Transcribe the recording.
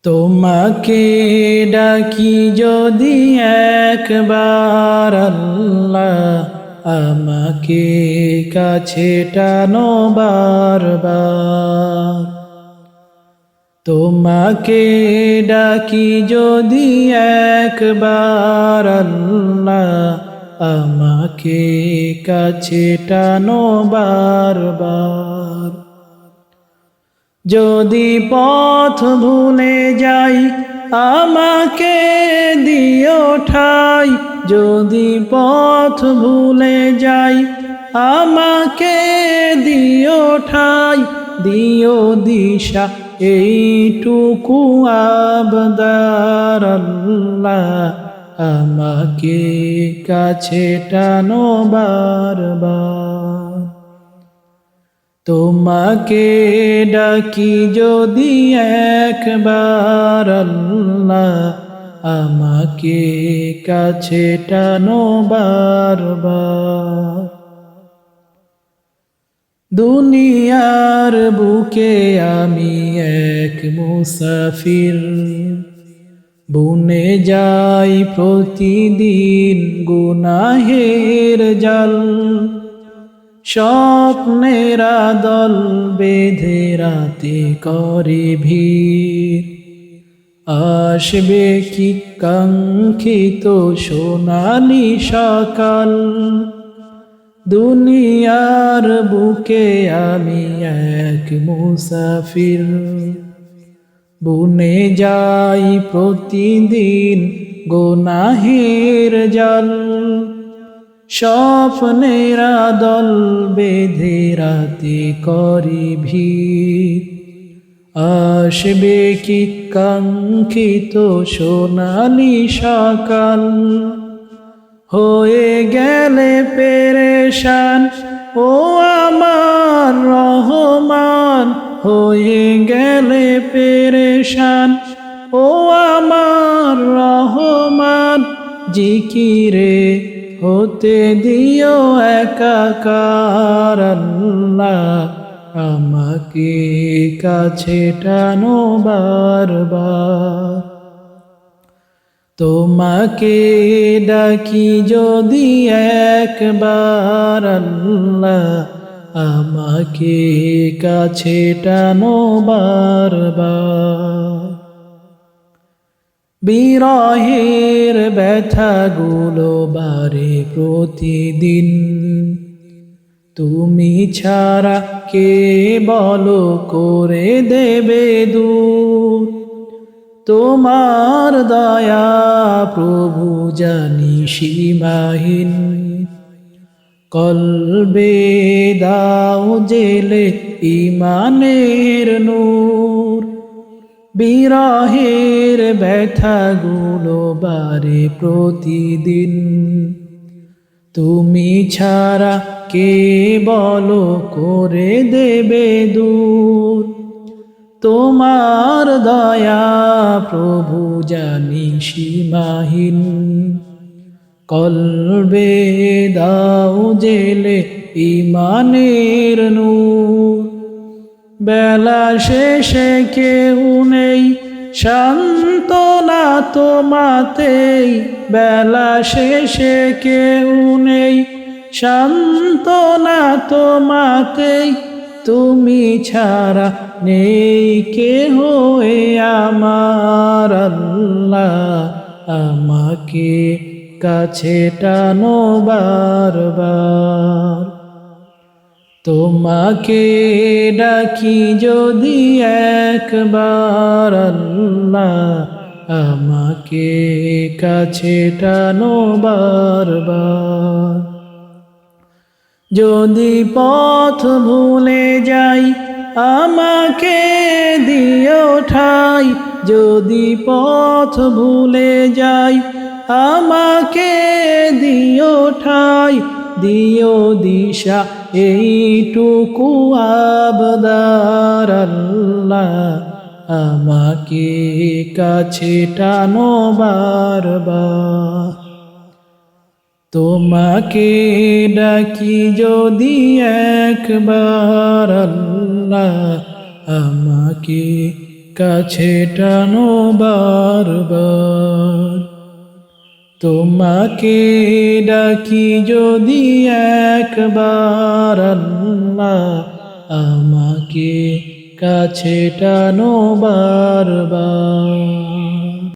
তোমাকে ডাকি যদি একবার আল্লাহ, আমাকে কাছে টানো বারবার। তোমাকে ডাকি যদি একবার আল্লাহ, আমাকে কাছে টানো বারবার। যদি পথ ভুলে যাই আমাকে দিও ঠাই, যদি পথ ভুলে যাই আমাকে দিও ঠাই, দিও দিশা এইটুকু আবদার আল্লাহ, আমাকে কাছে টানো বারবার। তোমাকে ডাকি যদি একবার আল্লাহ, আমাকে কাছে টানো বারবার। দুনিয়ার বুকে আমি এক মুসাফির, বুনে যাই প্রতিদিন গুনাহের জাল। স্বপ্নের দল বেঁধে রাতে করে ভিড়, আসবে কি কাঙ্ক্ষিত সোনালি সকাল। দুনিয়ার বুকে আমি এক মুসাফির, বুনে যাই প্রতিদিন গুনাহের জাল। স্বপ্নের দল বেঁধে রাতে করি ভিড়, আসবে কি কাঙ্ক্ষিত সোনালি সকাল। হয়ে গেলে পেরেশান ও আমার রহমান, হয়ে গেলে পেরেশান ও আমার রহমান। জিকিরে হতে দিও একাকার আল্লাহ, আমাকে কাছে টানো বারবার। তোমাকে ডাকি যদি একবার আল্লাহ, আমাকে কাছে টানো বারবার। বিরহের ব্যথাগুলো বারে প্রতিদিন, তুমি ছাড়া কে বলো করে দেবে দূর। তোমার দয়া প্রভু জানি সীমাহীন, কলবে দাও জেলে ইমানের নূর। বিরহের ব্যথাগুলো বারে প্রতিদিন, তুমি ছাড়া কে বলো করে দেবে দূর। তোমার দয়া প্রভু জানি সীমাহীন, কলবে দাও জেলে ইমানের নূর। বেলা শেষে কেউ নেই সান্ত্বনা তোমাতেই, বেলা শেষে কেউ নেই সান্ত্বনা তোমাতেই। তুমি ছাড়া নেই কেহ এ আমার আল্লাহ, আমাকে কাছে টানো বারবার। তোমাকে ডাকি যদি একবার আল্লাহ, আমাকে কাছে টানো বারবার। যদি পথ ভুলে যাই আমাকে দিও ঠাই, যদি পথ ভুলে যাই আমাকে দিও ঠাই, দিও দিশা এইটুকু আবদার আল্লাহ, আমাকে কাছে টানো বারবার। তোমাকে ডাকি যদি একবার আল্লাহ, আমাকে কাছে টানো বারবার। তোমাকে ডাকি যদি একবার আল্লাহ, আমাকে কাছে টানো বারবার।